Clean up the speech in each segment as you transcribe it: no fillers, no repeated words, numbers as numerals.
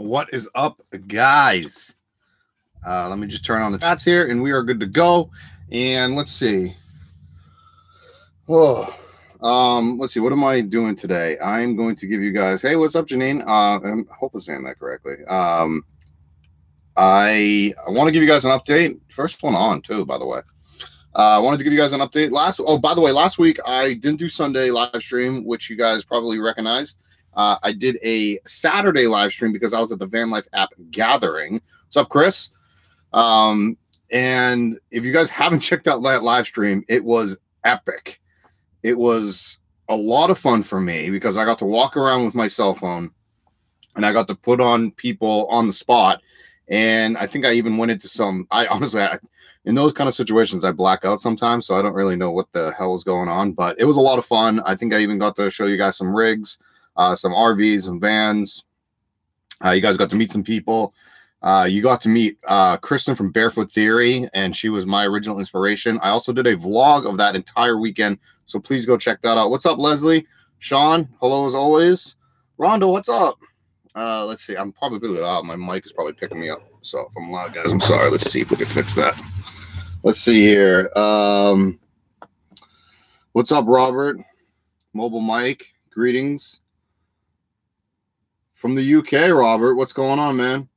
What is up, guys? Let me just turn on the chats here, and we are good to go. And let's see. Let's see. What am I doing today? I'm going to give you guys. Hey, what's up, Janine? I hope I'm saying that correctly. I want to give you guys an update. First one on too, by the way. I wanted to give you guys an update. By the way, last week I didn't do Sunday live stream, which you guys probably recognized. I did a Saturday live stream because I was at the Van Life app gathering. What's up, Chris? And if you guys haven't checked out that live stream, it was epic. It was a lot of fun for me because I got to walk around with my cell phone and I got to put on people on the spot. And I think I even went into in those kind of situations, I black out sometimes. So I don't really know what the hell was going on, but it was a lot of fun. I think I even got to show you guys some rigs, some RVs, some vans. You guys got to meet some people. You got to meet Kristen from Barefoot Theory, and she was my original inspiration. I also did a vlog of that entire weekend, so please go check that out. What's up, Leslie? Sean, hello as always. Rondo, what's up? Let's see. I'm probably really loud. My mic is probably picking me up, so if I'm loud, guys, I'm sorry. Let's see if we can fix that. Let's see here. What's up, Robert? Mobile Mike, greetings. From the UK, Robert, what's going on, man?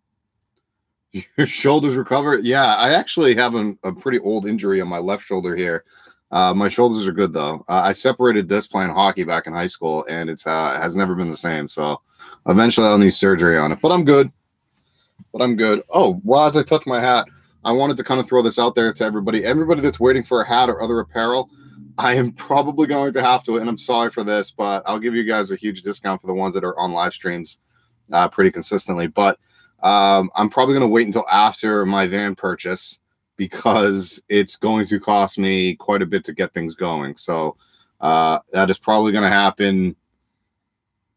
Your shoulders recovered? Yeah, I actually have a pretty old injury on my left shoulder here. My shoulders are good, though. I separated this playing hockey back in high school, and it has never been the same. So eventually I'll need surgery on it. But I'm good. Oh, well, as I touch my hat, I wanted to kind of throw this out there to everybody. Everybody that's waiting for a hat or other apparel, I am probably going to have to, and I'm sorry for this, but I'll give you guys a huge discount for the ones that are on live streams pretty consistently. But I'm probably going to wait until after my van purchase because it's going to cost me quite a bit to get things going. So that is probably going to happen,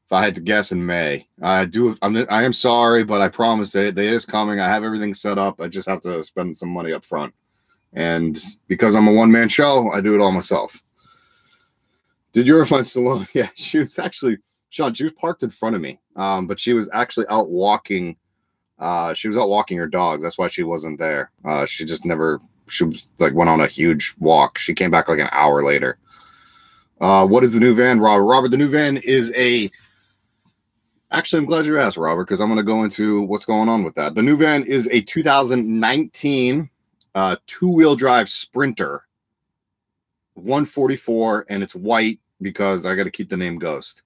if I had to guess, in May. I am sorry, but I promise it is coming. I have everything set up. I just have to spend some money up front. And because I'm a one-man show, I do it all myself. Did you ever find Stallone? Yeah, she was actually, Sean, she was parked in front of me. But she was actually out walking. She was out walking her dogs. That's why she wasn't there. She went on a huge walk. She came back like an hour later. What is the new van, Robert? Robert, the new van is actually, I'm glad you asked, Robert, because I'm going to go into what's going on with that. The new van is a 2019 two-wheel drive Sprinter 144, and it's white because I got to keep the name Ghost.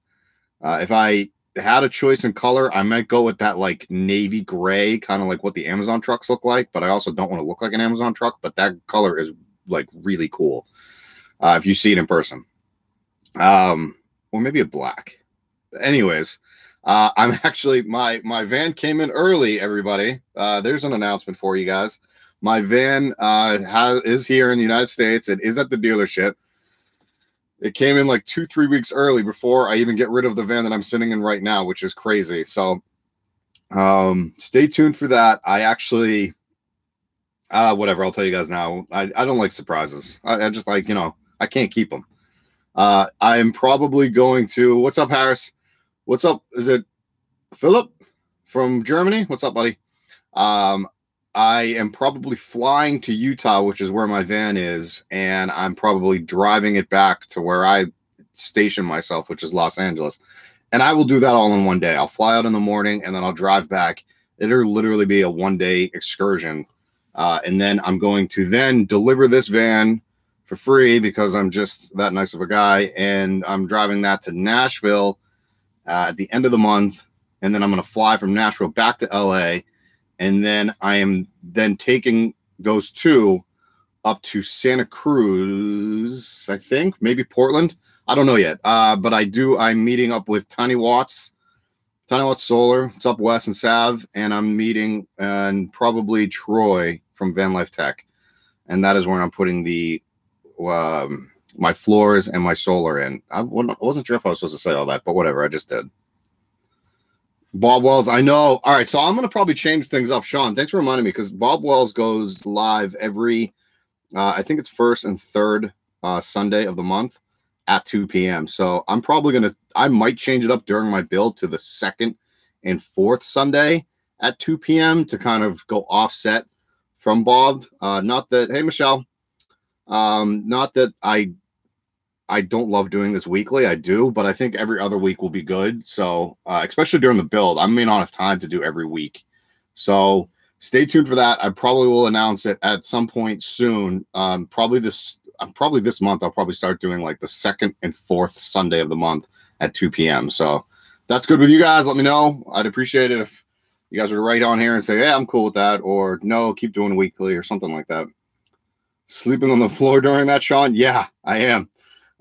If I had a choice in color, I might go with that like navy gray, kind of like what the Amazon trucks look like, but I also don't want to look like an Amazon truck, but that color is like really cool if you see it in person. Or maybe a black. But anyways, I'm actually, my van came in early, everybody. There's an announcement for you guys. My van is here in the United States. It is at the dealership. It came in like 2-3 weeks early before I even get rid of the van that I'm sitting in right now, which is crazy. So stay tuned for that. I actually, whatever, I'll tell you guys now. I don't like surprises. I just like, I can't keep them. I am probably going to, what's up, Harris? What's up? Is it Philip from Germany? What's up, buddy? I am probably flying to Utah, which is where my van is, and I'm probably driving it back to where I station myself, which is Los Angeles. And I will do that all in one day. I'll fly out in the morning, and then I'll drive back. It'll literally be a one-day excursion. And then I'm going to then deliver this van for free because I'm just that nice of a guy, and I'm driving that to Nashville at the end of the month, and then I'm going to fly from Nashville back to LA, and then I am then taking those two up to Santa Cruz, I think, maybe Portland. I don't know yet, but I'm meeting up with Tiny Watts Solar. It's up West and Sav, and I'm meeting and probably Troy from Van Life Tech, and that is where I'm putting the my floors and my solar in. I wasn't sure if I was supposed to say all that, but whatever, I just did. Bob Wells, I know. All right, so I'm going to probably change things up. Sean, thanks for reminding me, because Bob Wells goes live every, I think it's first and third Sunday of the month at 2 p.m. So I might change it up during my build to the second and fourth Sunday. at 2 p.m. to kind of go offset from Bob. Not that, hey, Michelle, not that I don't love doing this weekly. I do, but I think every other week will be good. So, especially during the build, I may not have time to do every week. So stay tuned for that. I probably will announce it at some point soon. Probably this month. I'll probably start doing like the second and fourth Sunday of the month at 2 p.m. So that's good with you guys. Let me know. I'd appreciate it if you guys would write on here and say, yeah, I'm cool with that, or no, keep doing weekly or something like that. Sleeping on the floor during that, Sean? Yeah, I am.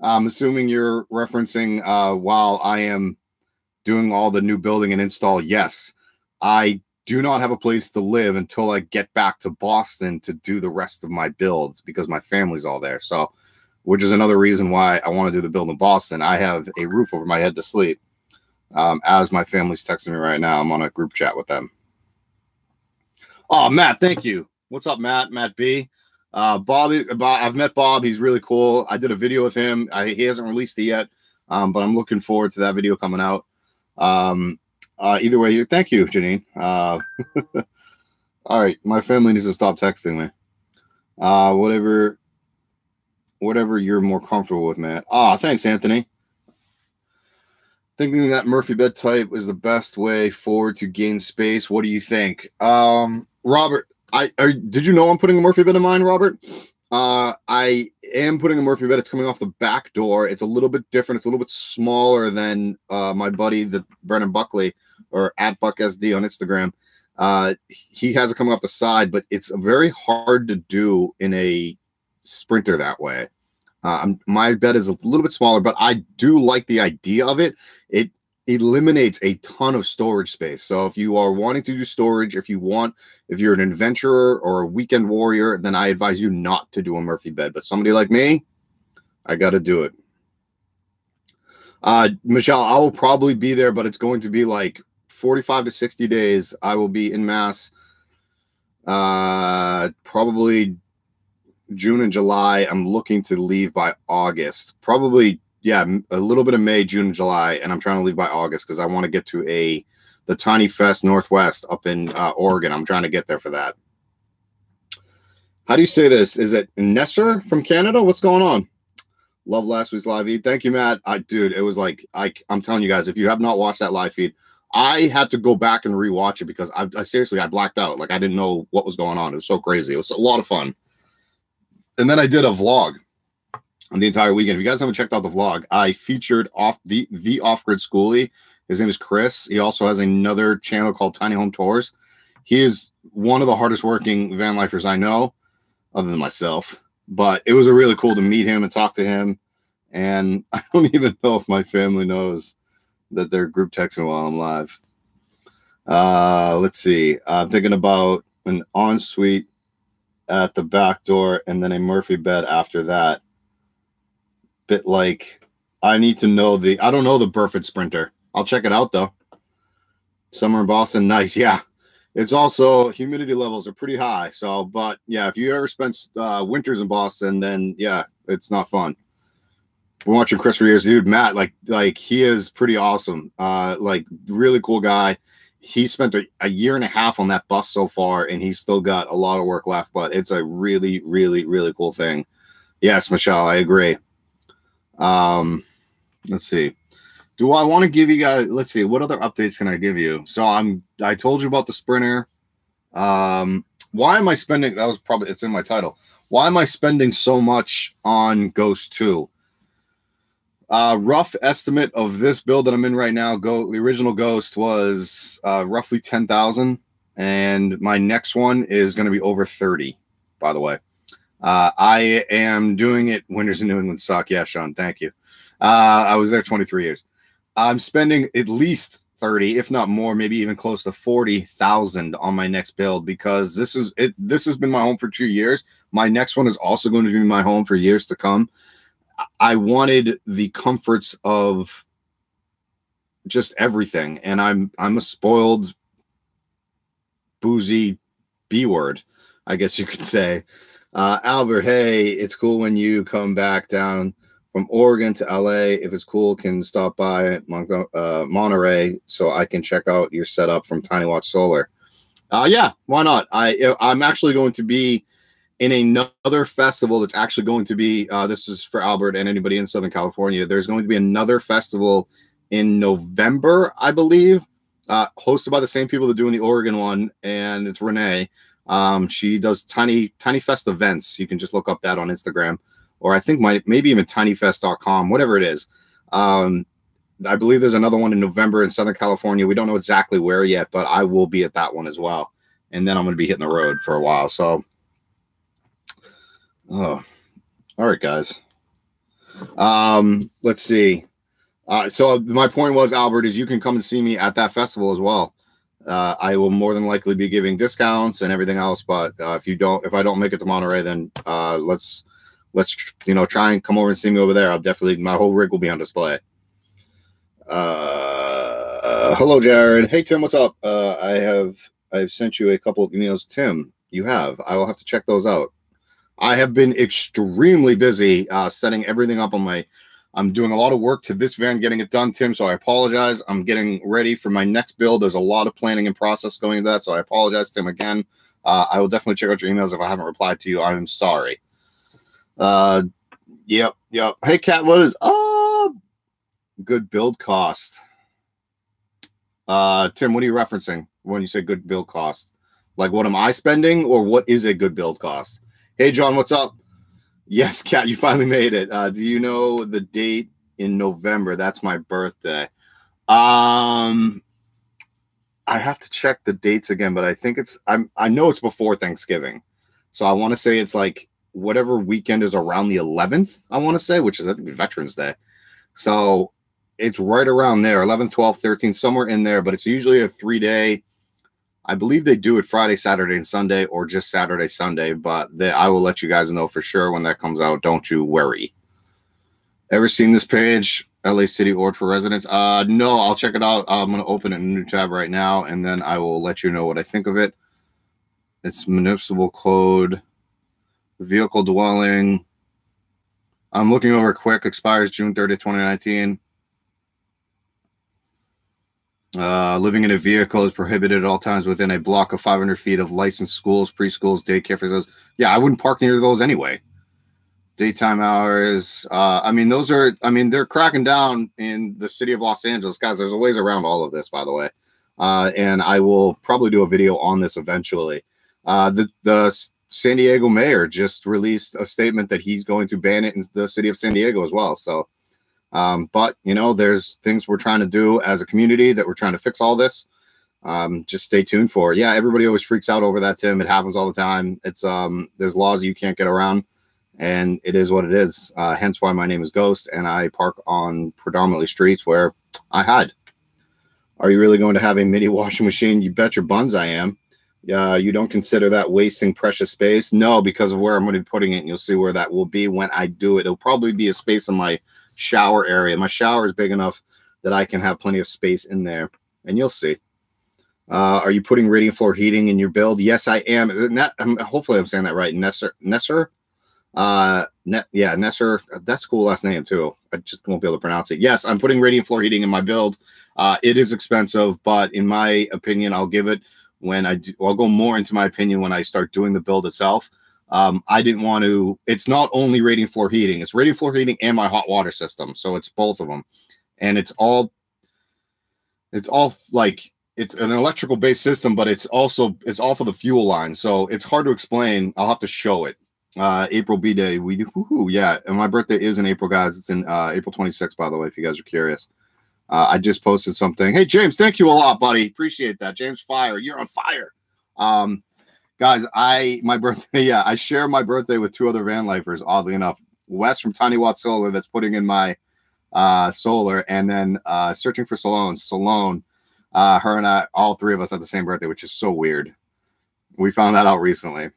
I'm assuming you're referencing while I am doing all the new building and install. Yes, I do not have a place to live until I get back to Boston to do the rest of my builds because my family's all there. So, which is another reason why I want to do the build in Boston. I have a roof over my head to sleep. As my family's texting me right now, I'm on a group chat with them. Oh, Matt, thank you. What's up, Matt? Matt B. Bob, I've met Bob. He's really cool. I did a video with him. He hasn't released it yet, but I'm looking forward to that video coming out. Either way, thank you, Janine. All right, my family needs to stop texting me. Whatever you're more comfortable with, man. Thanks, Anthony. Thinking that Murphy bed type is the best way forward to gain space. What do you think, Robert? Did you know I'm putting a Murphy bed in mine, Robert? I am putting a Murphy bed. It's coming off the back door. It's a little bit different. It's a little bit smaller than my buddy, the Brennan Buckley, or at BuckSD on Instagram. He has it coming off the side, but it's very hard to do in a Sprinter that way. My bed is a little bit smaller, but I do like the idea of it. It eliminates a ton of storage space. So if you are wanting to do storage, if you're an adventurer or a weekend warrior, then I advise you not to do a Murphy bed. But somebody like me, I got to do it. Michelle, I will probably be there, but it's going to be like 45 to 60 days. I will be in Mass probably June and July. I'm looking to leave by August. Probably, yeah, a little bit of May, June, and July, and I'm trying to leave by August because I want to get to the Tiny Fest Northwest up in Oregon. I'm trying to get there for that. How do you say this? Is it Nesser from Canada? What's going on? Love last week's live feed. Thank you, Matt. Dude, it was like, I'm telling you guys, if you have not watched that live feed, I had to go back and rewatch it because I seriously, I blacked out. Like, I didn't know what was going on. It was so crazy. It was a lot of fun. And then I did a vlog on the entire weekend. If you guys haven't checked out the vlog, I featured the Off-Grid Schoolie. His name is Chris. He also has another channel called Tiny Home Tours. He is one of the hardest working van lifers I know, other than myself. But it was really cool to meet him and talk to him. And I don't even know if my family knows that they're group texting while I'm live. Let's see. I'm thinking about an ensuite at the back door and then a Murphy bed after that. Bit like, I need to know I don't know the Burford Sprinter. I'll check it out though. Summer in Boston, nice. Yeah. It's also, humidity levels are pretty high. So, but yeah, if you ever spent winters in Boston, then yeah, it's not fun. Been watching Chris for years, dude. Matt, like he is pretty awesome. Like really cool guy. He spent a year and a half on that bus so far, and he's still got a lot of work left. But it's a really, really, really cool thing. Yes, Michelle, I agree. Let's see. Do I want to give you guys? Let's see. What other updates can I give you? So I told you about the Sprinter. Why am I spending? That was probably, it's in my title. Why am I spending so much on Ghost 2? Rough estimate of this build that I'm in right now, the original Ghost was roughly 10,000, and my next one is going to be over 30, by the way. I am doing it. Winters in New England suck. Yeah, Sean, thank you. I was there 23 years. I'm spending at least 30, if not more, maybe even close to 40,000 on my next build because this has been my home for 2 years. My next one is also going to be my home for years to come. I wanted the comforts of just everything, and I'm a spoiled, boozy B-word, I guess you could say. Albert, hey, it's cool when you come back down from Oregon to LA. If it's cool, can stop by Monterey so I can check out your setup from Tiny Watch Solar. Yeah, why not? I'm actually going to be in another festival that's actually going to be, this is for Albert and anybody in Southern California. There's going to be another festival in November, I believe, hosted by the same people that are doing the Oregon one, and it's Renee. She does Tiny Fest events. You can just look up that on Instagram, or I think maybe even tinyfest.com, whatever it is. I believe there's another one in November in Southern California. We don't know exactly where yet, but I will be at that one as well. And then I'm going to be hitting the road for a while. So, all right, guys. Let's see. So my point was, Albert, is you can come and see me at that festival as well. I will more than likely be giving discounts and everything else. But if I don't make it to Monterey, then let's try and come over and see me over there. My whole rig will be on display. Hello, Jared. Hey, Tim, what's up? I've sent you a couple of emails. Tim, you have. I will have to check those out. I have been extremely busy setting everything up on I'm doing a lot of work to this van, getting it done, Tim, so I apologize. I'm getting ready for my next build. There's a lot of planning and process going into that, so I apologize, Tim, again. I will definitely check out your emails if I haven't replied to you. I'm sorry. Yep. Hey, Kat, what is good build cost? Tim, what are you referencing when you say good build cost? Like, what am I spending, or what is a good build cost? Hey, John, what's up? Yes, Kat, you finally made it. Do you know the date in November? That's my birthday. I have to check the dates again, but I think I know it's before Thanksgiving. So I want to say it's like whatever weekend is around the 11th, I want to say, which is, I think, Veterans Day. So it's right around there, 11th, 12th, 13th, somewhere in there, but it's usually a 3-day. I believe they do it Friday, Saturday, and Sunday, or just Saturday, Sunday, but I will let you guys know for sure when that comes out. Don't you worry. Ever seen this page, LA City Ord for Residents? No, I'll check it out. I'm going to open a new tab right now, and then I will let you know what I think of it. It's municipal code, vehicle dwelling. I'm looking over quick. Expires June 30th, 2019. Living in a vehicle is prohibited at all times within a block of 500 feet of licensed schools, preschools, daycare facilities. Yeah, I wouldn't park near those anyway. Daytime hours. They're cracking down in the city of Los Angeles. Guys, there's a ways around all of this, by the way. And I will probably do a video on this eventually. The San Diego mayor just released a statement that he's going to ban it in the city of San Diego as well. So, but there's things we're trying to do as a community that we're trying to fix all this. Just stay tuned for it. Yeah, everybody always freaks out over that, Tim. It happens all the time. It's there's laws you can't get around, and it is what it is. Hence why my name is Ghost, and I park on predominantly streets where I hide. Are you really going to have a mini washing machine? You bet your buns I am. You don't consider that wasting precious space? No, because of where I'm going to be putting it, and you'll see where that will be when I do it. It'll probably be a space in my shower area. My shower is big enough that I can have plenty of space in there, and you'll see. Are you putting radiant floor heating in your build? Yes, I am. Hopefully I'm saying that right. Nesser. Nesser. That's a cool last name too. I just won't be able to pronounce it. Yes, I'm putting radiant floor heating in my build. It is expensive, but in my opinion, I'll give it when I do. I'll go more into my opinion when I start doing the build itself. I didn't want to. It's not only radiant floor heating. It's radiant floor heating and my hot water system. So it's both of them, and it's all like. It's an electrical based system, but it's all for the fuel line. So it's hard to explain. I'll have to show it. April B-Day. We do. Yeah. And my birthday is in April, guys. It's in April 26th, by the way, if you guys are curious. I just posted something. Hey, James, thank you a lot, buddy. Appreciate that. James Fire. You're on fire. Guys, my birthday. Yeah. I share my birthday with two other van lifers, oddly enough. Wes from Tiny Watt Solar, that's putting in my solar, and then searching for Salone. Her and I, all three of us, have the same birthday, which is so weird. We found that out recently.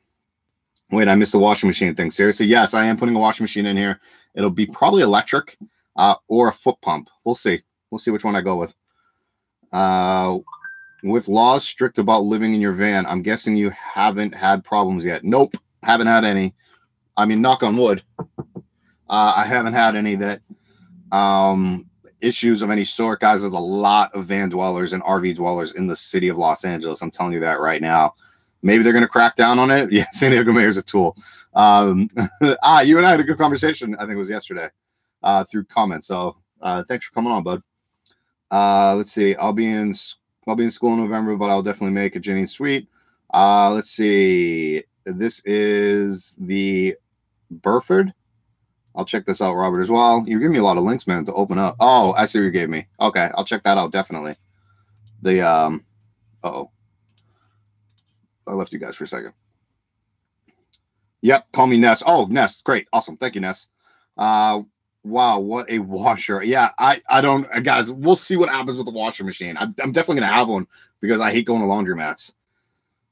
Wait, I missed the washing machine thing. Seriously? Yes, I am putting a washing machine in here. It'll be probably electric or a foot pump. We'll see. We'll see which one I go with. With laws strict about living in your van, I'm guessing you haven't had problems yet. Nope, haven't had any. I mean, knock on wood. I haven't had any that issues of any sort, guys. There's a lot of van dwellers and RV dwellers in the city of Los Angeles. I'm telling you that right now. Maybe they're going to crack down on it. Yeah, San Diego Mayor's a tool. You and I had a good conversation. I think it was yesterday through comments. So thanks for coming on, bud. Let's see. I'll be in school in November, but I'll definitely make a Janine suite. Let's see. This is the Burford. I'll check this out, Robert, as well. You're giving me a lot of links, man, to open up. Oh, I see what you gave me. Okay, I'll check that out, definitely. The, uh-oh. I left you guys for a second. Yep, call me Ness. Oh, Ness, great. Awesome. Thank you, Ness. Wow, what a washer. Yeah, I don't, guys, we'll see what happens with the washer machine. I'm definitely going to have one because I hate going to laundromats.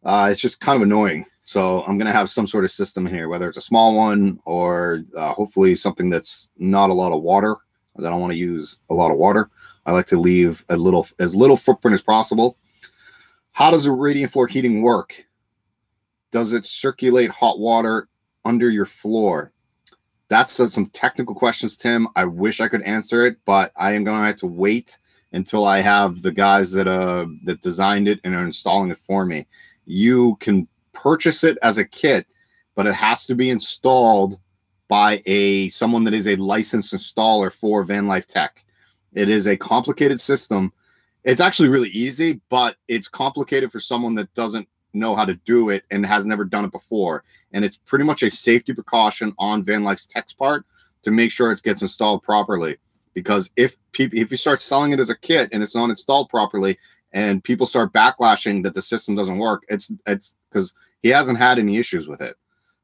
It's just kind of annoying. So I'm going to have some sort of system here, whether it's a small one or hopefully something that's not a lot of water. I don't want to use a lot of water. I like to leave as little footprint as possible. How does a radiant floor heating work? Does it circulate hot water under your floor? That's some technical questions, Tim. I wish I could answer it, but I am going to have to wait until I have the guys that designed it and are installing it for me. You can purchase it as a kit, but it has to be installed by someone that is a licensed installer for Van Life Tech. It is a complicated system. It's actually really easy, but it's complicated for someone that doesn't know how to do it and has never done it before. And it's pretty much a safety precaution on Van Life's Tech's part to make sure it gets installed properly. Because if you start selling it as a kit and it's not installed properly, and people start backlashing that the system doesn't work, it's because he hasn't had any issues with it.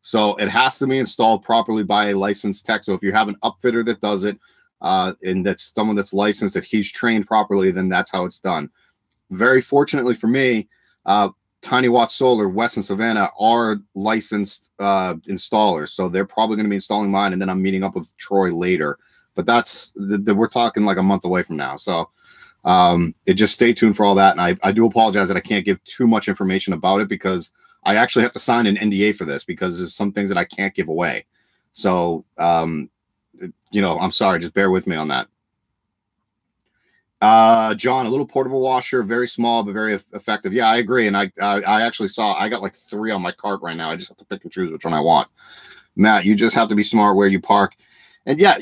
So it has to be installed properly by a licensed tech. So if you have an upfitter that does it, and that's someone that's licensed, that he's trained properly, then that's how it's done. Very fortunately for me, Tiny Watt Solar, West and Savannah are licensed installers. So they're probably going to be installing mine, and then I'm meeting up with Troy later. But we're talking like a month away from now. So just stay tuned for all that. And I do apologize that I can't give too much information about it because I actually have to sign an NDA for this because there's some things that I can't give away. So, I'm sorry, just bear with me on that. John, a little portable washer, very small, but very effective. Yeah, I agree. And I actually I got like 3 on my cart right now. I just have to pick and choose which one I want. Matt, you just have to be smart where you park. And yeah,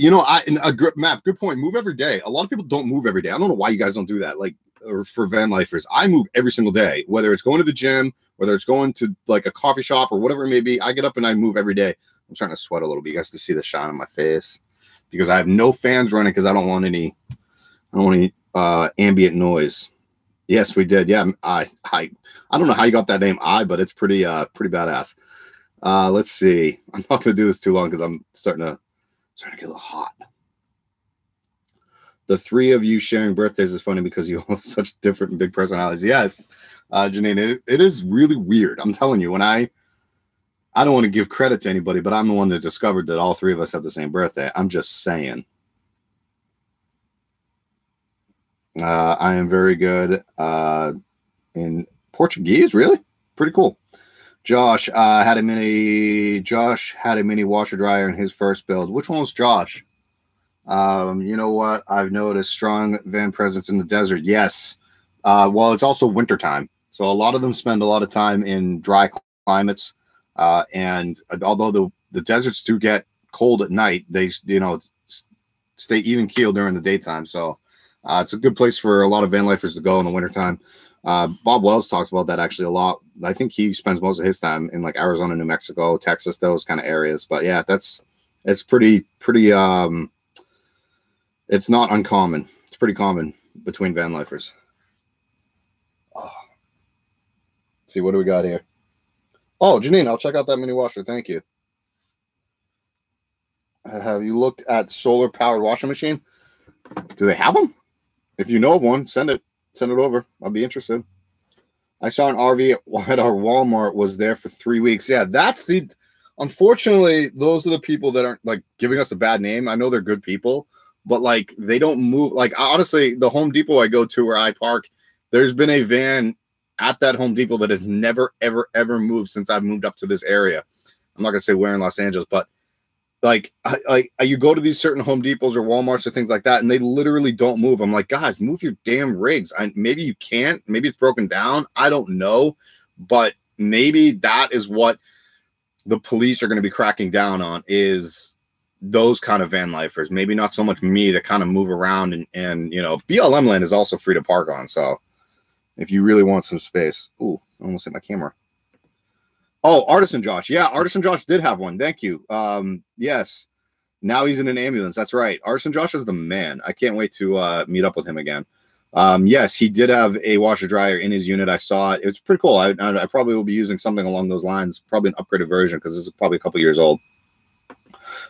Matt, good point. Move every day. A lot of people don't move every day. I don't know why you guys don't do that. Like, or for van lifers, I move every single day, whether it's going to the gym, whether it's going to like a coffee shop or whatever it may be. I get up and I move every day. I'm starting to sweat a little bit. You guys can see the shine on my face because I have no fans running because I don't want any ambient noise. Yes, we did. Yeah, I don't know how you got that name, but it's pretty badass. Let's see. I'm not going to do this too long because I'm starting to get a little hot. The 3 of you sharing birthdays is funny because you have such different and big personalities. Yes, Janine, it is really weird. I'm telling you, when I don't want to give credit to anybody, but I'm the one that discovered that all 3 of us have the same birthday. I'm just saying. I am very good in Portuguese. Really? Pretty cool. Josh had a mini washer dryer in his first build. Which one was Josh? You know what? I've noticed strong van presence in the desert. Yes. Well, it's also wintertime. So a lot of them spend a lot of time in dry climates. And although the deserts do get cold at night, they, stay even keel during the daytime. So it's a good place for a lot of van lifers to go in the wintertime. Bob Wells talks about that actually a lot. I think he spends most of his time in like Arizona, New Mexico, Texas, those kind of areas. But yeah, it's pretty it's not uncommon. It's pretty common between van lifers. Oh. Let's see, what do we got here? Oh, Janine, I'll check out that mini washer. Thank you. Have you looked at solar powered washing machine? Do they have them? If you know of one, send it over. I'll be interested. I saw an RV at our Walmart, was there for 3 weeks. Yeah, unfortunately, those are the people that aren't like giving us a bad name. I know they're good people, but like they don't move. Like honestly, the Home Depot I go to where I park, there's been a van at that Home Depot that has never, ever, ever moved since I've moved up to this area. I'm not going to say where in Los Angeles, but like you go to these certain Home Depots or Walmarts or things like that, and they literally don't move. I'm like, guys, move your damn rigs. Maybe you can't. Maybe it's broken down. I don't know, but maybe that is what the police are going to be cracking down on, is those kind of van lifers. Maybe not so much me that kind of move around, and you know, BLM land is also free to park on. So if you really want some space, ooh, I almost hit my camera. Oh, Artisan Josh. Yeah, Artisan Josh did have one. Thank you. Yes. Now he's in an ambulance. That's right. Artisan Josh is the man. I can't wait to meet up with him again. Yes, he did have a washer dryer in his unit. I saw it. It was pretty cool. I probably will be using something along those lines, probably an upgraded version, because this is probably a couple years old.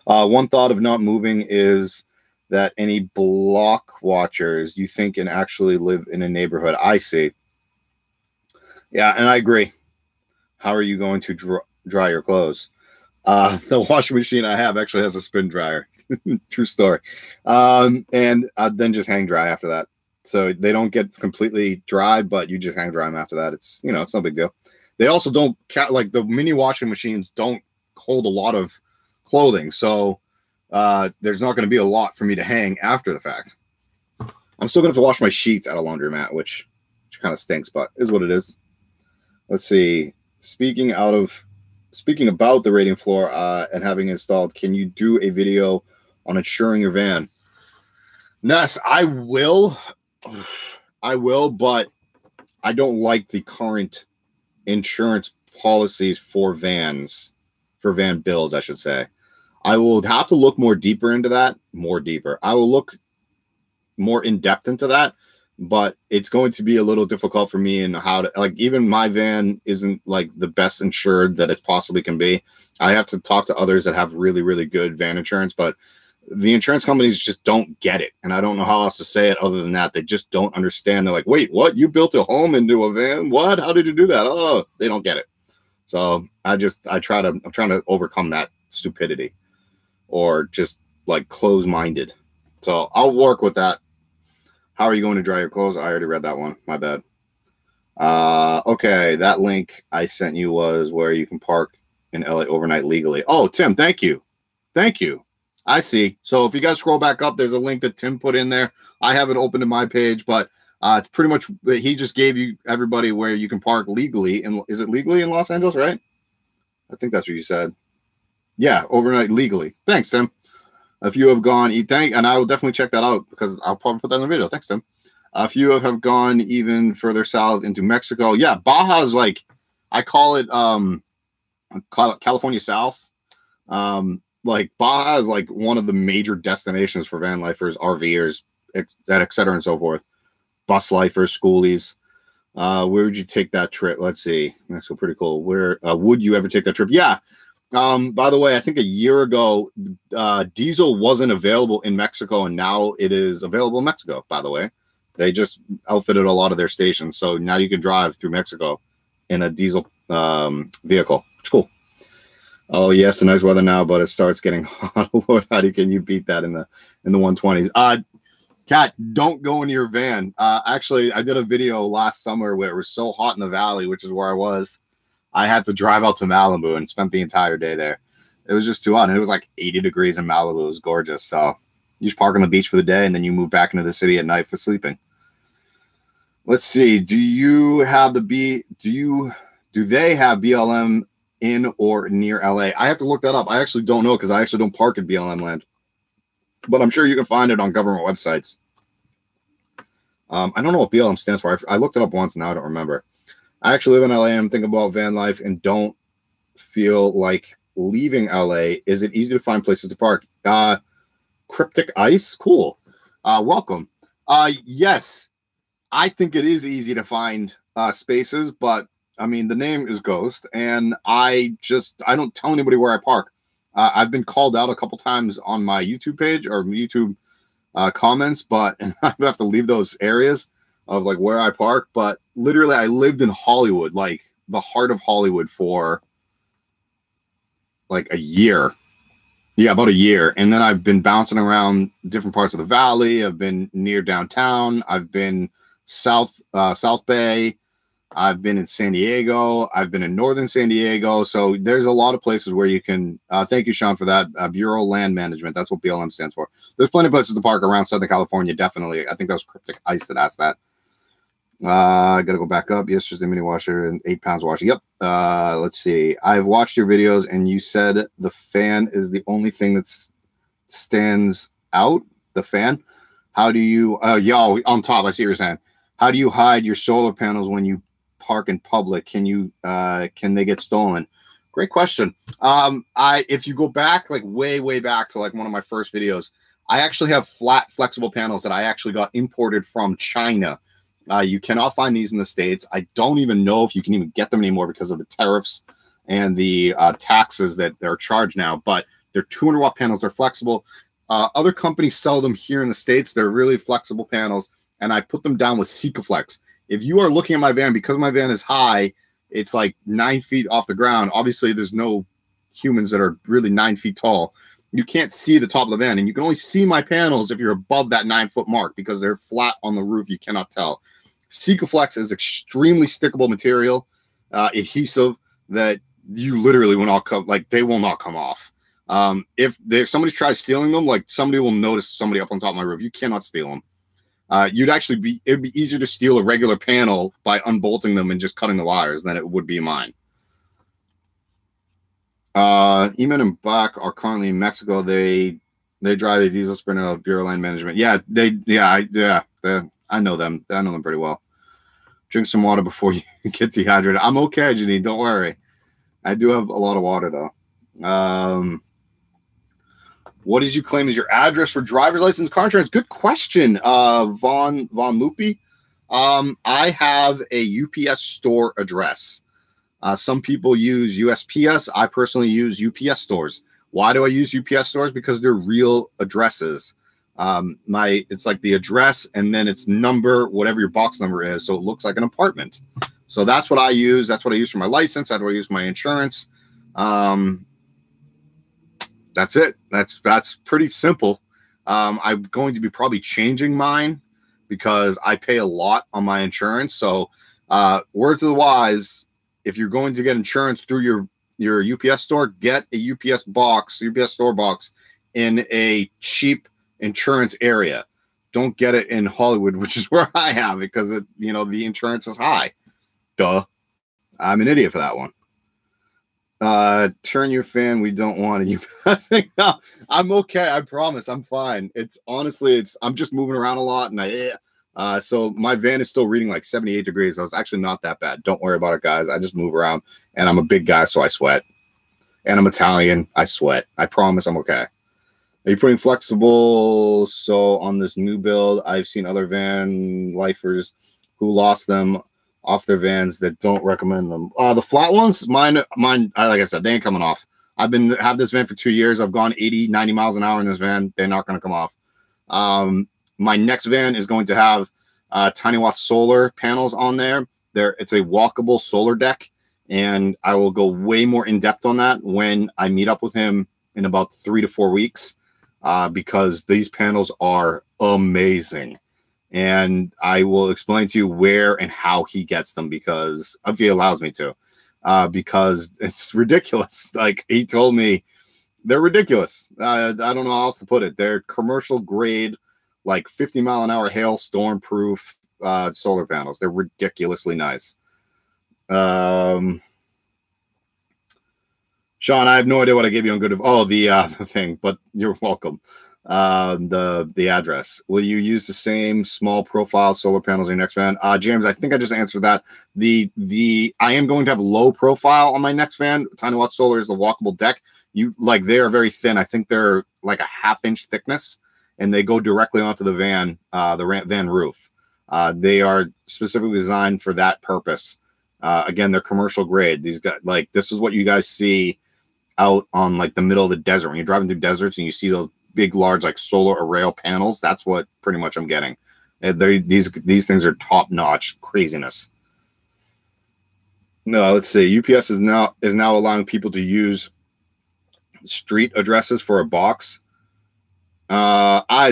One thought of not moving is that any block watchers you think can actually live in a neighborhood. I see. Yeah, and I agree. How are you going to dry your clothes? The washing machine I have actually has a spin dryer. True story. And then just hang dry after that. So they don't get completely dry, but you just hang dry them after that. It's, you know, it's no big deal. They also don't, like the mini washing machines don't hold a lot of clothing. So there's not going to be a lot for me to hang after the fact. I'm still going to have to wash my sheets at a laundromat, which kind of stinks, but is what it is. Let's see. Speaking about the rating floor and having installed, can you do a video on insuring your van? Ness, I will, but I don't like the current insurance policies for vans, for van bills, I should say. I will have to look more deeper into that, I will look more in depth into that, but it's going to be a little difficult for me in how to, like, even my van isn't like the best insured that it possibly can be. I have to talk to others that have really, really good van insurance, but the insurance companies just don't get it. And I don't know how else to say it other than that. They just don't understand. They're like, wait, what? You built a home into a van? What? How did you do that? Oh, they don't get it. So I'm trying to overcome that stupidity, or just like close-minded. So I'll work with that. How are you going to dry your clothes? I already read that one. My bad. Okay, that link I sent you was where you can park in LA overnight legally. Oh, Tim, thank you. Thank you. I see. So if you guys scroll back up, there's a link that Tim put in there. I haven't opened to my page, but it's pretty much, he just gave you everybody where you can park legally. And is it legally in Los Angeles, right? I think that's what you said. Yeah, overnight legally. Thanks, Tim. A few have gone, and I will definitely check that out, because I'll probably put that in the video. Thanks, Tim. A few have gone even further south into Mexico. Yeah, Baja is like, I call it California South. Like Baja is like one of the major destinations for van lifers, RVers, et cetera, and so forth. Bus lifers, schoolies. Where would you take that trip? Let's see. Mexico, pretty cool. Where would you ever take that trip? Yeah. By the way, I think a year ago, diesel wasn't available in Mexico, and now it is available in Mexico, by the way. They just outfitted a lot of their stations, so now you can drive through Mexico in a diesel vehicle. It's cool. Oh, yes, the nice weather now, but it starts getting hot. Lord, how can you beat that in the 120s? Kat, don't go in your van. Actually, I did a video last summer where it was so hot in the valley, which is where I was. I had to drive out to Malibu and spent the entire day there. It was just too hot. And it was like 80 degrees in Malibu. It was gorgeous. So you just park on the beach for the day, and then you move back into the city at night for sleeping. Let's see. Do they have BLM in or near LA? I have to look that up. I actually don't know, because I actually don't park at BLM land. But I'm sure you can find it on government websites. I don't know what BLM stands for. I looked it up once, now I don't remember. I actually live in LA and I'm thinking about van life and don't feel like leaving LA. Is it easy to find places to park? Cryptic Ice, cool. Welcome. Yes, I think it is easy to find spaces, but I mean, the name is Ghost, and I don't tell anybody where I park. I've been called out a couple times on my YouTube page or YouTube comments, but I have to leave those areas of like where I park. But literally, I lived in Hollywood, like the heart of Hollywood, for like a year. Yeah, about a year. And then I've been bouncing around different parts of the valley. I've been near downtown. I've been South Bay. I've been in San Diego. I've been in northern San Diego. So there's a lot of places where you can. Thank you, Sean, for that. Bureau Land Management. That's what BLM stands for. There's plenty of places to park around Southern California. Definitely. I think that was Cryptic Ice that asked that. I got to go back up. Yes, just a mini washer and 8 pounds washer. Yep. Let's see. I've watched your videos and you said the fan is the only thing that stands out. The fan. How do you, yo, on top, I see what you're saying. How do you hide your solar panels when you park in public? Can they get stolen? Great question. If you go back, like way back to like one of my first videos, I actually have flat flexible panels that I actually got imported from China. You cannot find these in the States. I don't even know if you can even get them anymore because of the tariffs and the taxes that they're charged now, but they're 200 watt panels. They're flexible. Other companies sell them here in the States. They're really flexible panels, and I put them down with Sikaflex. If you are looking at my van, because my van is high, it's like 9 feet off the ground. Obviously, there's no humans that are really 9 feet tall. You can't see the top of the van, and you can only see my panels if you're above that 9 foot mark because they're flat on the roof. You cannot tell. Sikaflex is extremely stickable material, adhesive that you literally will not come, like they will not come off. If somebody tries stealing them, like somebody will notice somebody up on top of my roof. You cannot steal them. It'd be easier to steal a regular panel by unbolting them and just cutting the wires than it would be mine. Eamon and Bach are currently in Mexico. They drive a diesel Sprinter Bureau Land Management. Yeah, I know them. I know them pretty well. Drink some water before you get dehydrated. I'm okay, Janine. Don't worry. I do have a lot of water, though. What did you claim is your address for driver's license car insurance? Good question, Von Loopy. I have a UPS store address. Some people use USPS. I personally use UPS stores. Why do I use UPS stores? Because they're real addresses. It's like the address and then it's number, whatever your box number is. So it looks like an apartment. So that's what I use. That's what I use for my license. That's what I use for my insurance. That's it. That's pretty simple. I'm going to be probably changing mine because I pay a lot on my insurance. So, word to the wise, if you're going to get insurance through your UPS store, get a UPS store box in a cheap insurance area. Don't get it in Hollywood, which is where I have it because the insurance is high. Duh. I'm an idiot for that one. Turn your fan. We don't want you. No, I'm okay. I promise. I'm fine. I'm just moving around a lot and so my van is still reading like 78 degrees. So it's actually not that bad. Don't worry about it, guys. I just move around and I'm a big guy. So I sweat and I'm Italian. I sweat. I promise I'm okay. Are you putting flexible? So on this new build, I've seen other van lifers who lost them off their vans that don't recommend them. The flat ones, mine, like I said, they ain't coming off. Have this van for 2 years. I've gone 80, 90 miles an hour in this van. They're not going to come off. My next van is going to have Tiny Watt solar panels on there. It's a walkable solar deck, and I will go way more in depth on that when I meet up with him in about 3 to 4 weeks, because these panels are amazing. And I will explain to you where and how he gets them if he allows me to, because it's ridiculous. Like he told me, they're ridiculous. I don't know how else to put it. They're commercial grade, like 50-mile-an-hour hailstorm proof solar panels. They're ridiculously nice. Sean, I have no idea what I gave you on good. The thing, but you're welcome. The address. Will you use the same small profile solar panels in your next van? James, I think I just answered that. I am going to have low profile on my next van. Tiny Watt Solar is the walkable deck. They are very thin. I think they're like a 1/2 inch thickness, and they go directly onto the van, van roof. They are specifically designed for that purpose. Again, they're commercial grade. These guys, this is what you guys see out on like the middle of the desert when you're driving through deserts and you see those big, large, like solar array panels. That's what pretty much I'm getting. These things are top notch craziness. No, let's see. UPS is now allowing people to use street addresses for a box. Is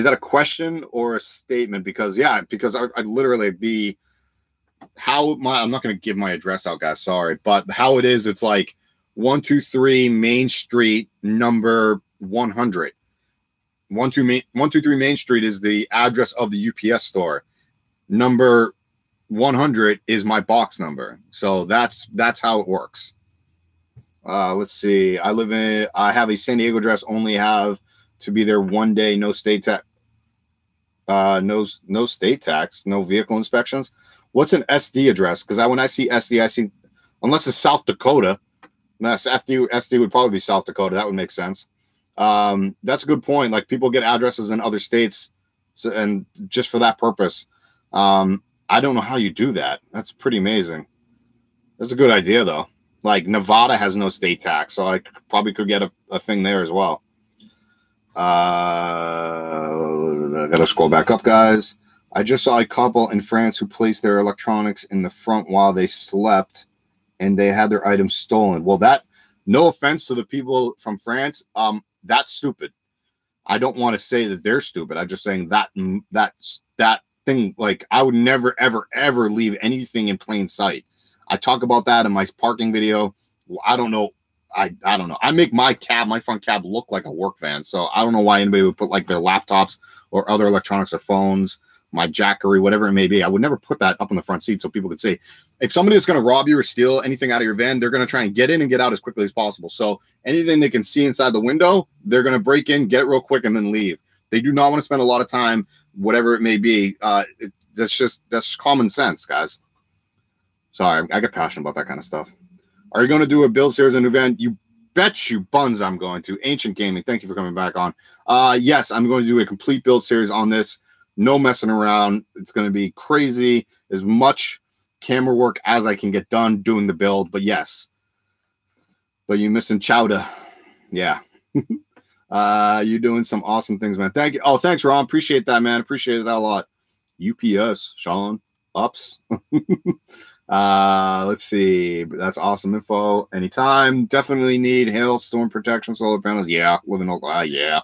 that a question or a statement? Because I literally I'm not going to give my address out, guys. Sorry. But how it is, it's like 123 Main Street, number 100. 123 Main Street is the address of the UPS store. Number 100 is my box number. So that's how it works. Let's see. I have a San Diego address, only have to be there one day, no state tax. No state tax, no vehicle inspections. What's an SD address? Because when I see SD, I see, unless it's South Dakota. That's SD would probably be South Dakota. That would make sense. That's a good point. Like, people get addresses in other states, and just for that purpose. I don't know how you do that. That's pretty amazing. That's a good idea, though. Like, Nevada has no state tax, so I probably could get a thing there as well. I gotta scroll back up, guys. I just saw a couple in France who placed their electronics in the front while they slept, and they had their items stolen. Well, no offense to the people from France, that's stupid. I don't want to say that they're stupid. I'm just saying that thing, like, I would never, ever, ever leave anything in plain sight. I talk about that in my parking video. I don't know. I don't know. I make my front cab look like a work van. So I don't know why anybody would put like their laptops or other electronics or phones, my Jackery, whatever it may be. I would never put that up in the front seat so people could see. If somebody is going to rob you or steal anything out of your van, they're going to try and get in and get out as quickly as possible. So anything they can see inside the window, they're going to break in, get it real quick, and then leave. They do not want to spend a lot of time, whatever it may be. That's common sense, guys. Sorry, I get passionate about that kind of stuff. Are you going to do a build series in new van? You bet you buns I'm going to. Ancient Gaming, thank you for coming back on. Yes, I'm going to do a complete build series on this. No messing around. It's going to be crazy. As much camera work as I can get done doing the build. But yes. But you missing Chowda. Yeah. You're doing some awesome things, man. Thank you. Oh, thanks, Ron. Appreciate that, man. Appreciate that a lot. UPS, Sean. Ups. Let's see. That's awesome info. Anytime. Definitely need hail, storm protection, solar panels. Yeah. Live in Oklahoma. Yeah.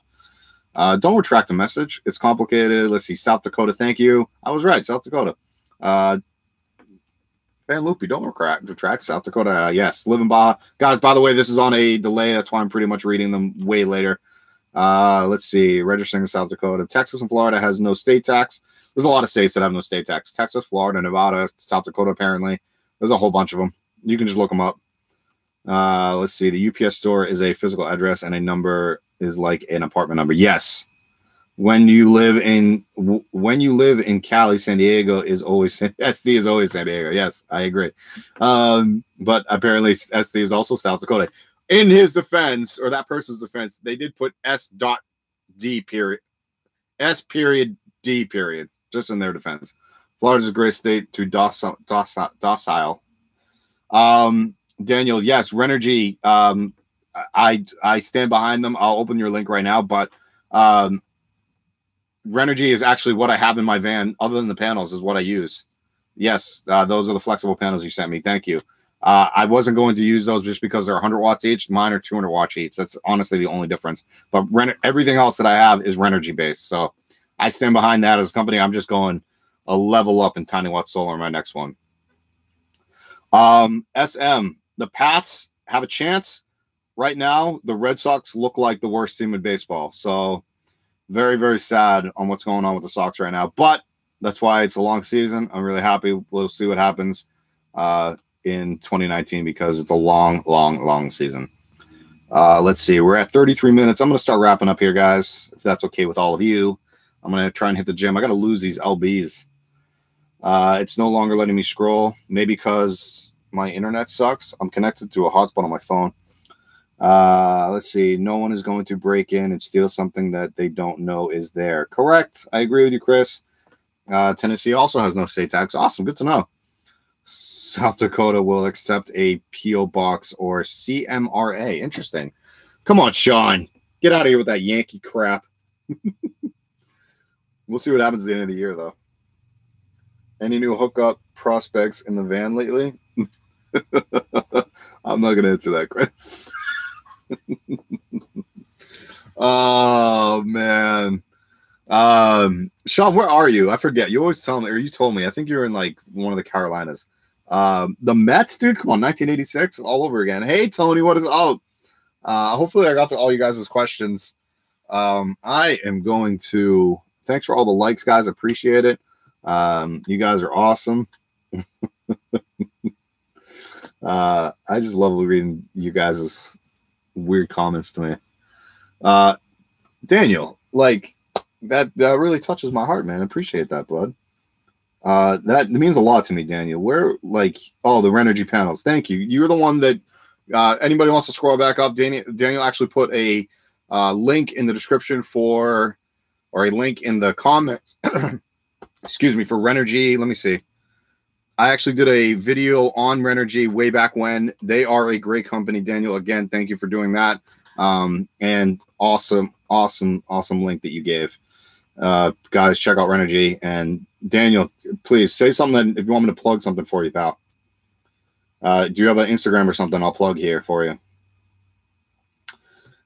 Don't retract the message. It's complicated. Let's see. South Dakota. Thank you. I was right. South Dakota. Van Loopy. Don't retract. South Dakota. Yes. Live in Baja. Guys, by the way, this is on a delay. That's why I'm pretty much reading them way later. Let's see. Registering in South Dakota. Texas and Florida has no state tax. There's a lot of states that have no state tax. Texas, Florida, Nevada, South Dakota, apparently. There's a whole bunch of them. You can just look them up. Let's see. The UPS store is a physical address, and a number is like an apartment number. Yes. When you live in Cali, San Diego is always SD is always San Diego. Yes, I agree. But apparently SD is also South Dakota. In his defense, or that person's defense, they did put S.D period. S period D period. Just in their defense. Florida's a great state to docile. Daniel, yes, Renergy. I stand behind them. I'll open your link right now, but Renergy is actually what I have in my van. Other than the panels, is what I use. Yes, those are the flexible panels you sent me. Thank you. I wasn't going to use those just because they're 100 watts each. Mine are 200 watts each. That's honestly the only difference. But everything else that I have is Renergy based. So I stand behind that as a company. I'm just going a level up in tiny watt solar in my next one. SM, the Pats have a chance. Right now, the Red Sox look like the worst team in baseball. So very, very sad on what's going on with the Sox right now. But that's why it's a long season. I'm really happy. We'll see what happens in 2019 because it's a long, long, long season. Let's see. We're at 33 minutes. I'm going to start wrapping up here, guys, if that's okay with all of you. I'm going to try and hit the gym. I got to lose these LBs. It's no longer letting me scroll. Maybe because my internet sucks. I'm connected to a hotspot on my phone. Let's see. No one is going to break in and steal something that they don't know is there. Correct. I agree with you, Chris. Tennessee also has no state tax. Awesome. Good to know. South Dakota will accept a P.O. box or CMRA. Interesting. Come on, Sean. Get out of here with that Yankee crap. We'll see what happens at the end of the year, though. Any new hookup prospects in the van lately? I'm not going to answer that, Chris. Oh, man. Sean, where are you? I forget. You always tell me, or you told me. I think you're in like one of the Carolinas. The Mets, dude. Come on, 1986, all over again. Hey, Tony, what is up? Hopefully, I got to all you guys' questions. I am going to. Thanks for all the likes, guys. Appreciate it. You guys are awesome. I just love reading you guys' weird comments to me. Daniel, like that really touches my heart, man. I appreciate that, bud. That means a lot to me, Daniel. Where, like, oh, the Renergy panels. Thank you. You're the one that anybody wants to scroll back up. Daniel actually put a link in the description or a link in the comments. Excuse me, for Renergy. Let me see. I actually did a video on Renergy way back when. They are a great company. Daniel, again, thank you for doing that. And awesome link that you gave. Guys, check out Renergy. And Daniel, please say something if you want me to plug something for you, pal. Do you have an Instagram or something I'll plug here for you?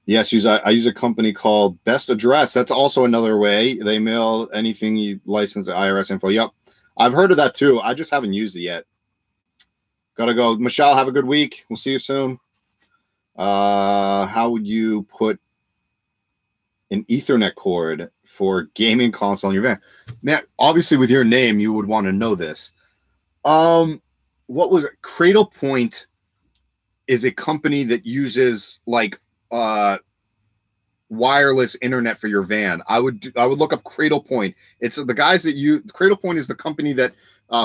Yes, I use a company called Best Address. That's also another way. They mail anything you license IRS info. Yep. I've heard of that too. I just haven't used it yet. Gotta go. Michelle, have a good week. We'll see you soon. How would you put an Ethernet cord for gaming console in your van? Man, obviously with your name, you would want to know this. What was it? Cradlepoint is a company that uses like wireless internet for your van. I would look up Cradlepoint. It's the guys that Cradlepoint is the company that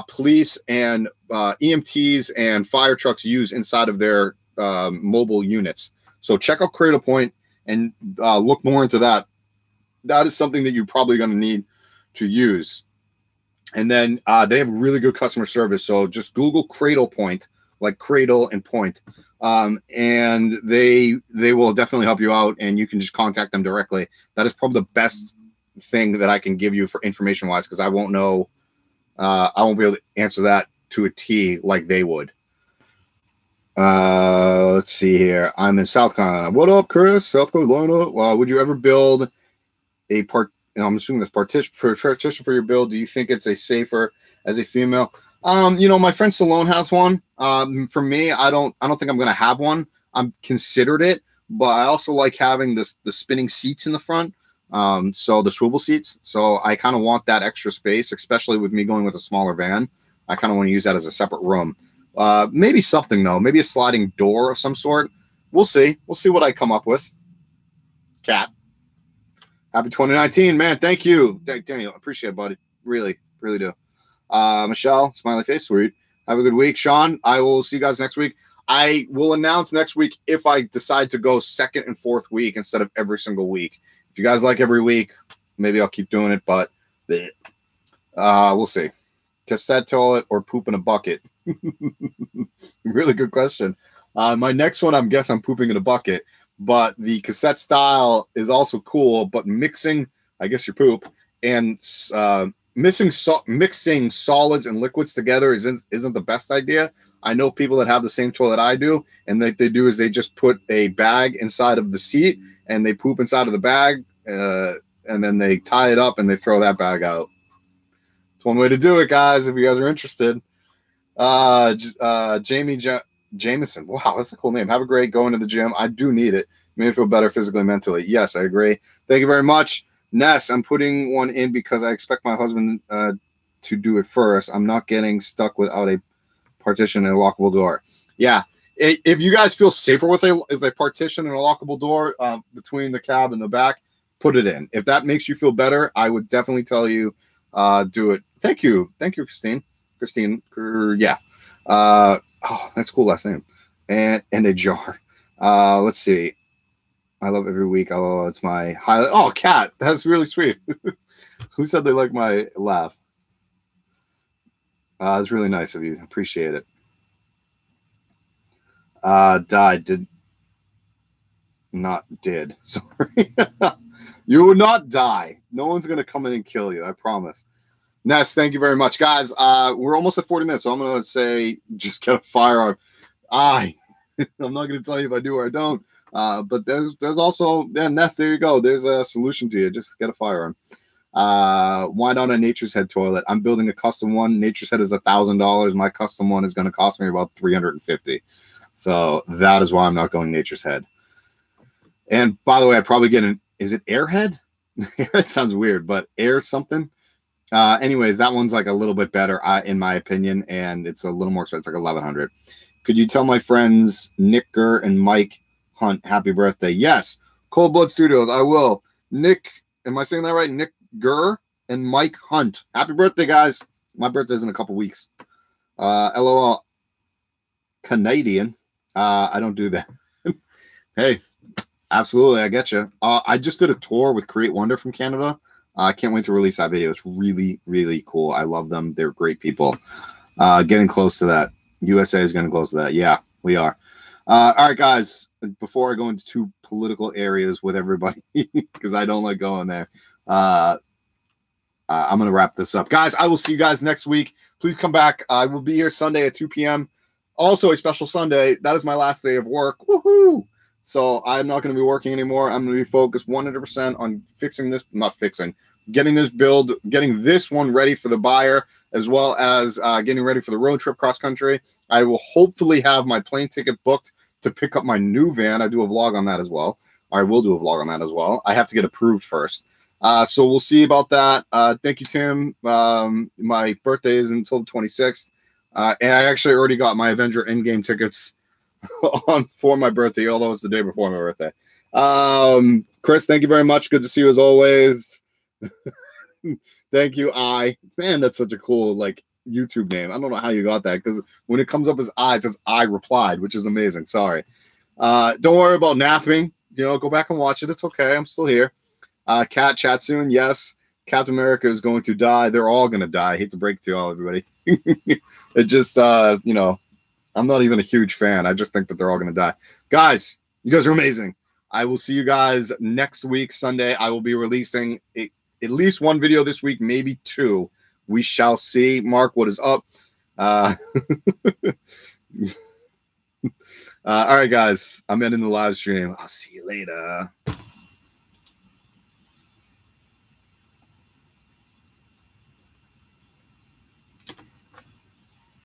police and EMTs and fire trucks use inside of their mobile units. So check out Cradlepoint and look more into that. That is something that you're probably going to need to use. And then they have really good customer service. So just Google Cradlepoint, like cradle and point. And they will definitely help you out, and you can just contact them directly. That is probably the best thing that I can give you for information wise, because I won't know, I won't be able to answer that to a T like they would. Let's see here. I'm in South Carolina. What up, Chris? South Carolina. Would you ever build a I'm assuming this partition for your build? Do you think it's safer as a female? My friend Salone has one. For me, I don't think I'm gonna have one. I'm considered it, but I also like having the spinning seats in the front. So the swivel seats. So I kind of want that extra space, especially with me going with a smaller van. I kind of want to use that as a separate room. Maybe something though, maybe a sliding door of some sort. We'll see. We'll see what I come up with. Cat. Happy 2019, man. Thank you. Daniel, appreciate it, buddy. Really, really do. Michelle, smiley face, sweet. Have a good week. Sean, I will see you guys next week. I will announce next week if I decide to go second and fourth week instead of every single week. If you guys like every week, maybe I'll keep doing it, but we'll see. Cassette toilet or poop in a bucket? Really good question. My next one, I'm guessing I'm pooping in a bucket, but the cassette style is also cool, but mixing, I guess your poop, and mixing solids and liquids together isn't the best idea. I know people that have the same toilet I do, and what they do is they just put a bag inside of the seat and they poop inside of the bag, and then they tie it up and they throw that bag out. It's one way to do it, guys, if you guys are interested. Jamie Jameson. Wow, that's a cool name. Have a great going to the gym. I do need it. Made me feel better physically and mentally. Yes, I agree. Thank you very much. Ness, I'm putting one in because I expect my husband to do it first. I'm not getting stuck without a partition and a lockable door. Yeah. If you guys feel safer with a partition and a lockable door between the cab and the back, put it in. If that makes you feel better, I would definitely tell you do it. Thank you. Thank you, Christine. Yeah. Oh, that's a cool last name. And a jar. Let's see. I love every week. Oh, it's my highlight. Oh, Cat. That's really sweet. Who said they like my laugh? It's really nice of you. Appreciate it. Did. Sorry. You will not die. No one's going to come in and kill you. I promise. Ness, thank you very much. Guys, we're almost at 40 minutes, so I'm going to say just get a firearm. I'm not going to tell you if I do or I don't. But there's also, Ness, there you go. There's a solution to you. Just get a firearm. Why not a Nature's Head toilet? I'm building a custom one. Nature's Head is $1,000. My custom one is going to cost me about $350. So that is why I'm not going Nature's Head. And by the way, I'd probably get is it Airhead? Airhead sounds weird, but Air something. Anyways, that one's like a little bit better, in my opinion, and it's a little more expensive. It's like $1,100. Could you tell my friends Nick Gurr and Mike Hunt happy birthday? Yes, Cold Blood Studios. I will. Nick, am I saying that right? Nick Gurr and Mike Hunt. Happy birthday, guys. My birthday's in a couple weeks. LOL. Canadian. I don't do that. Hey, absolutely. I get you. I just did a tour with Create Wonder from Canada. I can't wait to release that video. It's really, really cool. I love them. They're great people. Getting close to that. USA is getting close to that. Yeah, we are. All right, guys. Before I go into two political areas with everybody, because I don't like going there, I'm going to wrap this up. Guys, I will see you guys next week. Please come back. I will be here Sunday at 2 p.m. Also a special Sunday. That is my last day of work. Woohoo! So I'm not going to be working anymore. I'm going to be focused 100% on getting this build, getting this one ready for the buyer, as well as getting ready for the road trip cross country. I will hopefully have my plane ticket booked to pick up my new van. I do a vlog on that as well. I will do a vlog on that as well. I have to get approved first. So we'll see about that. Thank you, Tim. My birthday is until the 26th. And I actually already got my Avenger Endgame tickets for my birthday, although it's the day before my birthday. Chris, thank you very much. Good to see you as always. Thank you. Man, that's such a cool YouTube name. I don't know how you got that, because when it comes up as it says I replied, which is amazing. Sorry. Don't worry about napping. Go back and watch it. It's okay. I'm still here. Cat, chat soon. Yes. Captain America is going to die. They're all going to die. I hate to break it to all, everybody. It just, I'm not even a huge fan. I just think that they're all going to die. Guys, you guys are amazing. I will see you guys next week, Sunday. I will be releasing at least one video this week, maybe two. We shall see. Mark, what is up? All right, guys. I'm ending the live stream. I'll see you later.